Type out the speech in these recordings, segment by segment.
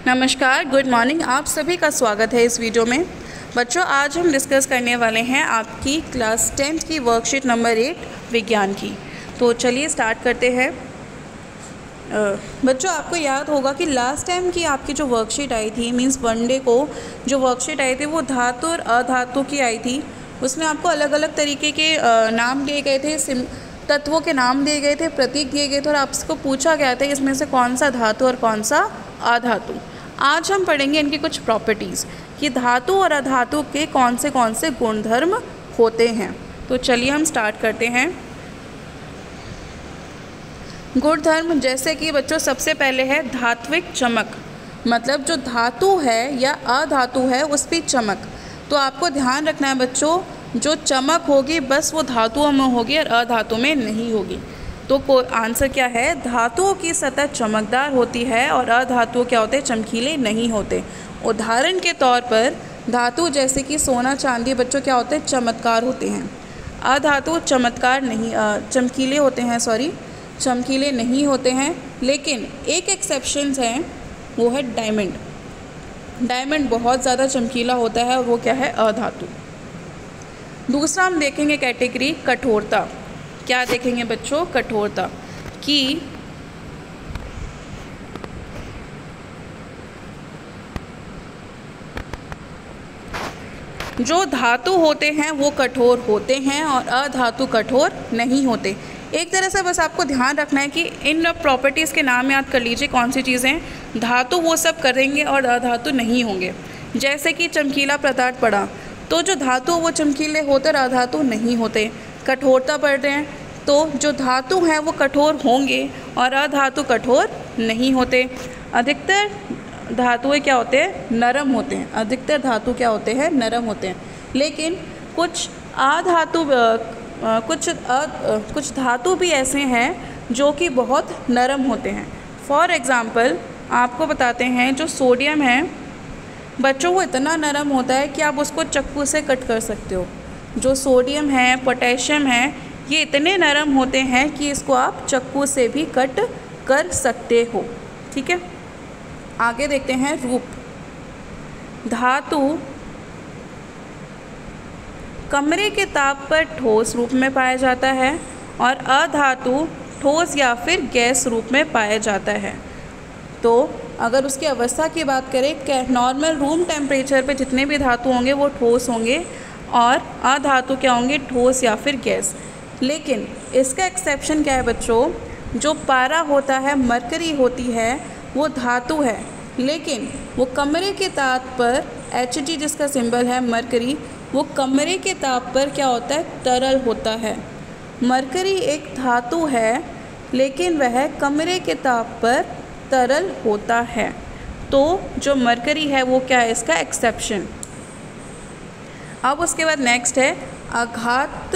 नमस्कार, good morning. आप सभी का स्वागत है इस वीडियो में। बच्चों, आज हम डिस्कस करने वाले हैं आपकी क्लास 10th की वर्कशीट नंबर 8 विज्ञान की। तो चलिए स्टार्ट करते हैं। बच्चों, आपको याद होगा कि लास्ट टाइम की आपकी जो वर्कशीट आई थी, मींस वनडे को जो वर्कशीट आई थी वो धातु और अधातु की आई थी। उसमें आपको अलग अलग तरीके के नाम दिए गए थे, तत्वों के नाम दिए गए थे, प्रतीक दिए गए थे और आपको पूछा गया था इसमें से कौन सा धातु और कौन सा अधातु। आज हम पढ़ेंगे इनकी कुछ प्रॉपर्टीज़ कि धातु और अधातु के कौन से गुणधर्म होते हैं। तो चलिए हम स्टार्ट करते हैं। गुणधर्म जैसे कि बच्चों सबसे पहले है धात्विक चमक, मतलब जो धातु है या अधातु है उस पर चमक। तो आपको ध्यान रखना है बच्चों, जो चमक होगी बस वो धातुओं में होगी और अधातु में नहीं होगी। तो आंसर क्या है? धातुओं की सतह चमकदार होती है और अधातु क्या होते हैं? चमकीले नहीं होते। उदाहरण के तौर पर धातु जैसे कि सोना चांदी बच्चों क्या होते हैं? चमत्कार होते हैं। अधातु चमकीले होते हैं, चमकीले नहीं होते हैं। लेकिन एक एक्सेप्शंस है, वो है डायमंड। डायमंड बहुत ज़्यादा चमकीला होता है और वो क्या है? अधातु। दूसरा हम देखेंगे कैटेगरी कठोरता। क्या देखेंगे बच्चों? कठोरता कि जो धातु होते हैं वो कठोर होते हैं और अधातु कठोर नहीं होते। एक तरह से बस आपको ध्यान रखना है कि इन प्रॉपर्टीज़ के नाम याद कर लीजिए कौन सी चीज़ें। धातु वो सब करेंगे और अधातु नहीं होंगे। जैसे कि चमकीला पदार्थ पढ़ा तो जो धातु वो चमकीले होते और अधातु नहीं होते। कठोरता पढ़ रहे हैं तो जो धातु हैं वो कठोर होंगे और अधातु कठोर नहीं होते। अधिकतर धातुएं क्या होते हैं? नरम होते हैं। अधिकतर धातु क्या होते हैं? नरम होते हैं। लेकिन कुछ धातु भी ऐसे हैं जो कि बहुत नरम होते हैं। फॉर एग्ज़ाम्पल आपको बताते हैं, जो सोडियम है बच्चों वो इतना नरम होता है कि आप उसको चाकू से कट कर सकते हो। जो सोडियम है, पोटेशियम है, ये इतने नरम होते हैं कि इसको आप चाकू से भी कट कर सकते हो। ठीक है, आगे देखते हैं रूप। धातु कमरे के ताप पर ठोस रूप में पाया जाता है और अधातु ठोस या फिर गैस रूप में पाया जाता है। तो अगर उसकी अवस्था की बात करें, नॉर्मल रूम टेम्परेचर पे जितने भी धातु होंगे वो ठोस होंगे और अधातु क्या होंगे? ठोस या फिर गैस। लेकिन इसका एक्सेप्शन क्या है बच्चों? जो पारा होता है, मरकरी होती है, वो धातु है, लेकिन वो कमरे के ताप पर Hg जिसका सिंबल है मरकरी, वो कमरे के ताप पर क्या होता है? तरल होता है। मरकरी एक धातु है लेकिन वह कमरे के ताप पर तरल होता है। तो जो मरकरी है वो क्या है? इसका एक्सेप्शन। अब उसके बाद नेक्स्ट है आघात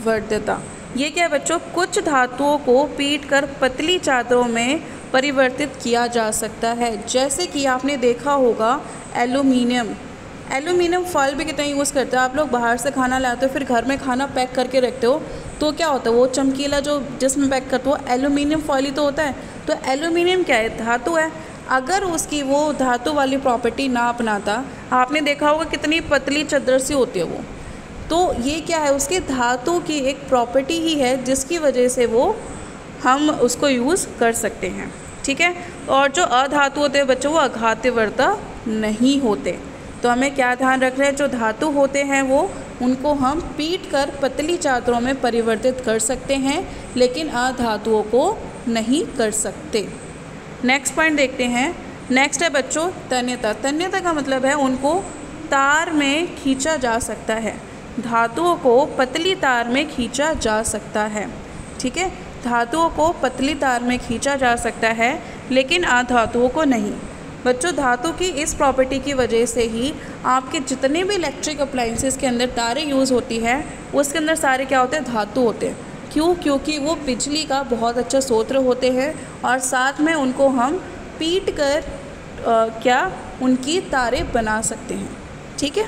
वर्धता। ये क्या है बच्चों? कुछ धातुओं को पीट कर पतली चादरों में परिवर्तित किया जा सकता है। जैसे कि आपने देखा होगा एल्यूमिनियम फॉइल भी कितना यूज़ करते हो आप लोग। बाहर से खाना लाते हो, फिर घर में खाना पैक करके रखते हो, तो क्या होता है? वो चमकीला जो जिसमें पैक करते हो एल्यूमिनियम फॉइल ही तो होता है। तो एल्यूमिनियम क्या है? धातु है। अगर उसकी वो धातु वाली प्रॉपर्टी ना अपनाता, आपने देखा होगा कितनी पतली चादर सी होती है वो। तो ये क्या है? उसकी धातु की एक प्रॉपर्टी ही है जिसकी वजह से वो हम उसको यूज़ कर सकते हैं। ठीक है, और जो अधातु होते हैं बच्चों वो आघातवर्ता नहीं होते। तो हमें क्या ध्यान रखना है? जो धातु होते हैं वो उनको हम पीट कर पतली चादरों में परिवर्तित कर सकते हैं, लेकिन अधातुओं को नहीं कर सकते। नेक्स्ट पॉइंट देखते हैं। नेक्स्ट है बच्चों तन्यता। तन्यता का मतलब है उनको तार में खींचा जा सकता है। धातुओं को पतली तार में खींचा जा सकता है। ठीक है, धातुओं को पतली तार में खींचा जा सकता है लेकिन अधातुओं को नहीं। बच्चों, धातु की इस प्रॉपर्टी की वजह से ही आपके जितने भी इलेक्ट्रिक अप्लाइंसेस के अंदर तारें यूज़ होती है उसके अंदर सारे क्या होते हैं? धातु होते हैं। क्यों? क्योंकि वो बिजली का बहुत अच्छा स्रोत होते हैं और साथ में उनको हम पीट कर उनकी तारें बना सकते हैं। ठीक है,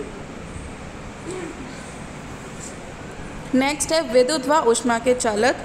नेक्स्ट है विद्युत व ऊष्मा के चालक।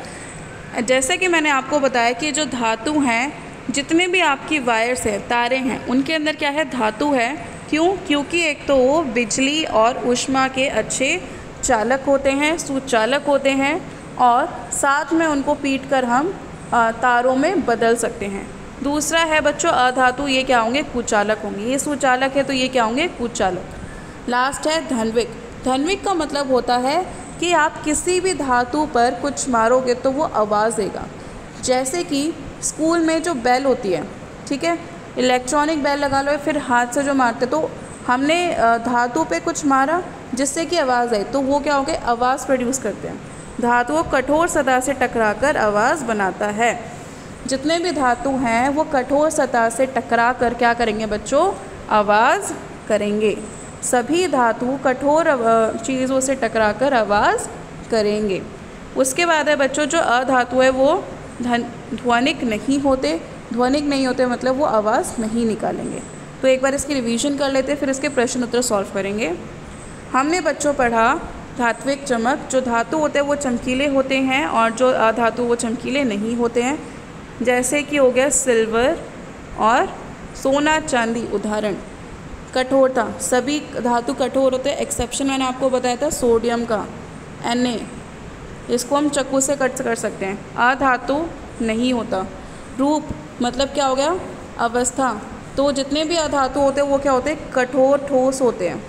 जैसे कि मैंने आपको बताया कि जो धातु हैं जितने भी आपकी वायर्स हैं, तारे हैं, उनके अंदर क्या है, धातु है। क्यों? क्योंकि एक तो वो बिजली और ऊष्मा के अच्छे चालक होते हैं, सुचालक होते हैं, और साथ में उनको पीट कर हम तारों में बदल सकते हैं। दूसरा है बच्चों अधातु, ये क्या होंगे, कुचालक होंगे। ये सुचालक है तो ये क्या होंगे, कुचालक। लास्ट है धन्विक। धन्विक का मतलब होता है कि आप किसी भी धातु पर कुछ मारोगे तो वो आवाज़ देगा। जैसे कि स्कूल में जो बेल होती है, ठीक है, इलेक्ट्रॉनिक बेल लगा लो, फिर हाथ से जो मारते, तो हमने धातु पे कुछ मारा जिससे कि आवाज़ आई, तो वो क्या हो गया, आवाज़ प्रोड्यूस करते हैं। धातु कठोर सतह से टकराकर आवाज़ बनाता है। जितने भी धातु हैं वो कठोर सतह से टकरा कर क्या करेंगे बच्चों, आवाज़ करेंगे। सभी धातु कठोर चीज़ों से टकराकर आवाज़ करेंगे। उसके बाद है बच्चों जो अधातु है वो ध्वनिक नहीं होते। ध्वनिक नहीं होते मतलब वो आवाज़ नहीं निकालेंगे। तो एक बार इसकी रिवीजन कर लेते हैं, फिर इसके प्रश्न उत्तर सॉल्व करेंगे। हमने बच्चों पढ़ा धात्विक चमक। जो धातु होते हैं वो चमकीले होते हैं और जो अधातु वो चमकीले नहीं होते हैं। जैसे कि हो गया सिल्वर और सोना चांदी उदाहरण। कठोरता, सभी धातु कठोर होते हैं, एक्सेप्शन मैंने आपको बताया था सोडियम का, Na, इसको हम चाकू से कट कर सकते हैं। अधातु नहीं होता। रूप मतलब क्या हो गया, अवस्था। तो जितने भी अधातु होते हैं वो क्या होते हैं, कठोर ठोस होते हैं।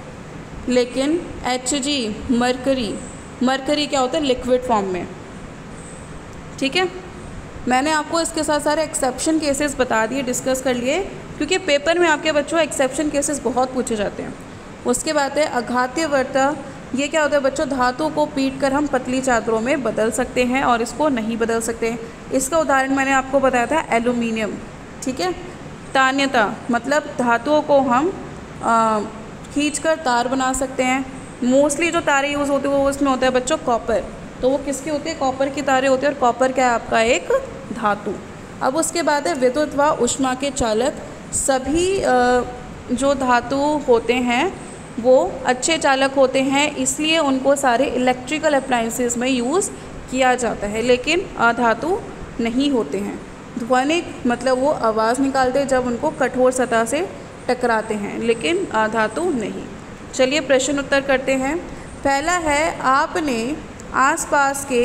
लेकिन Hg, मरकरी क्या होता है, लिक्विड फॉर्म में। ठीक है, मैंने आपको इसके साथ सारे एक्सेप्शन केसेस बता दिए, डिस्कस कर लिए, क्योंकि पेपर में आपके बच्चों एक्सेप्शन केसेस बहुत पूछे जाते हैं। उसके बाद है अघात्यवर्ता। ये क्या होता है बच्चों, धातु को पीट कर हम पतली चादरों में बदल सकते हैं और इसको नहीं बदल सकते। इसका उदाहरण मैंने आपको बताया था एल्यूमिनियम। ठीक है। तान्यता मतलब धातुओं को हम खींचकर तार बना सकते हैं। मोस्टली जो तारे यूज़ होते हैं वो उसमें होता है बच्चों कॉपर। तो वो किसकी होती है, कॉपर की तारे होती है, और कॉपर क्या है आपका एक धातु। अब उसके बाद है विद्युत व ऊष्मा के चालक। सभी जो धातु होते हैं वो अच्छे चालक होते हैं, इसलिए उनको सारे इलेक्ट्रिकल अप्लायंसेस में यूज़ किया जाता है, लेकिन अधातु नहीं होते हैं। ध्वनिक मतलब वो आवाज़ निकालते हैं जब उनको कठोर सतह से टकराते हैं, लेकिन अधातु नहीं। चलिए प्रश्न उत्तर करते हैं। पहला है, आपने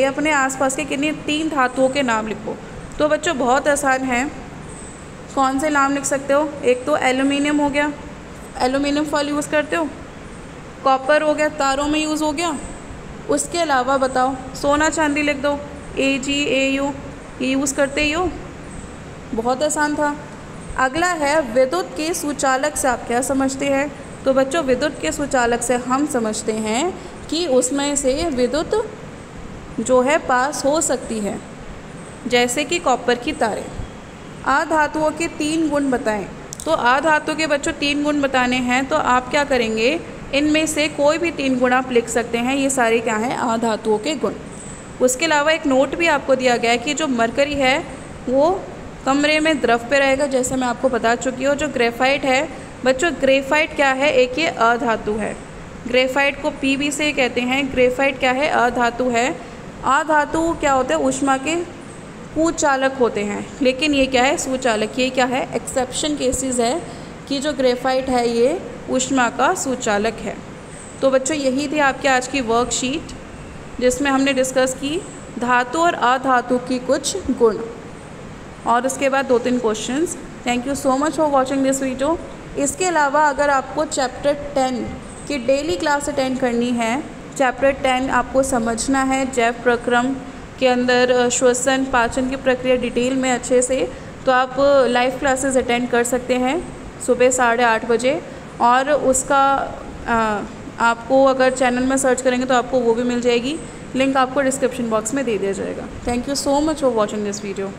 अपने आसपास के किन्हीं 3 धातुओं के नाम लिखो। तो बच्चों बहुत आसान है, कौन से नाम लिख सकते हो। एक तो एल्यूमिनियम हो गया, एल्यूमिनियम फॉयल यूज़ करते हो। कॉपर हो गया, तारों में यूज़ हो गया। उसके अलावा बताओ, सोना चांदी लिख दो, Ag, Au, ये यूज़ करते ही हो, बहुत आसान था। अगला है विद्युत के सुचालक से आप क्या समझते हैं। तो बच्चों विद्युत के सुचालक से हम समझते हैं कि उसमें से विद्युत जो है पास हो सकती है, जैसे कि कॉपर की तारें। अधातुओं के 3 गुण बताएं। तो अधातु के बच्चों 3 गुण बताने हैं, तो आप क्या करेंगे, इनमें से कोई भी 3 गुण आप लिख सकते हैं। ये सारे क्या हैं, अधातुओं के गुण। उसके अलावा एक नोट भी आपको दिया गया है कि जो मरकरी है वो कमरे में द्रव पे रहेगा, जैसे मैं आपको बता चुकी हूँ। जो ग्रेफाइट है बच्चों, ग्रेफाइट क्या है, एक ये अधातु है। ग्रेफाइट को Pb से कहते हैं। ग्रेफाइट क्या है, अधातु है। अधातु क्या होते हैं, ऊष्मा के कुचालक होते हैं, लेकिन ये क्या है, सुचालक। ये क्या है, एक्सेप्शन केसेस है कि जो ग्रेफाइट है ये ऊष्मा का सुचालक है। तो बच्चों यही थी आपकी आज की वर्कशीट, जिसमें हमने डिस्कस की धातु और अधातु की कुछ गुण, और उसके बाद 2-3 questions. Thank you so much for watching this video. इसके अलावा अगर आपको चैप्टर 10 की डेली क्लास अटेंड करनी है, चैप्टर 10 आपको समझना है जैव प्रक्रम के अंदर श्वसन पाचन की प्रक्रिया डिटेल में अच्छे से, तो आप लाइव क्लासेस अटेंड कर सकते हैं सुबह 8:30 बजे। और उसका आपको अगर चैनल में सर्च करेंगे तो आपको वो भी मिल जाएगी, लिंक आपको डिस्क्रिप्शन बॉक्स में दे दिया जाएगा। Thank you so much for watching this video.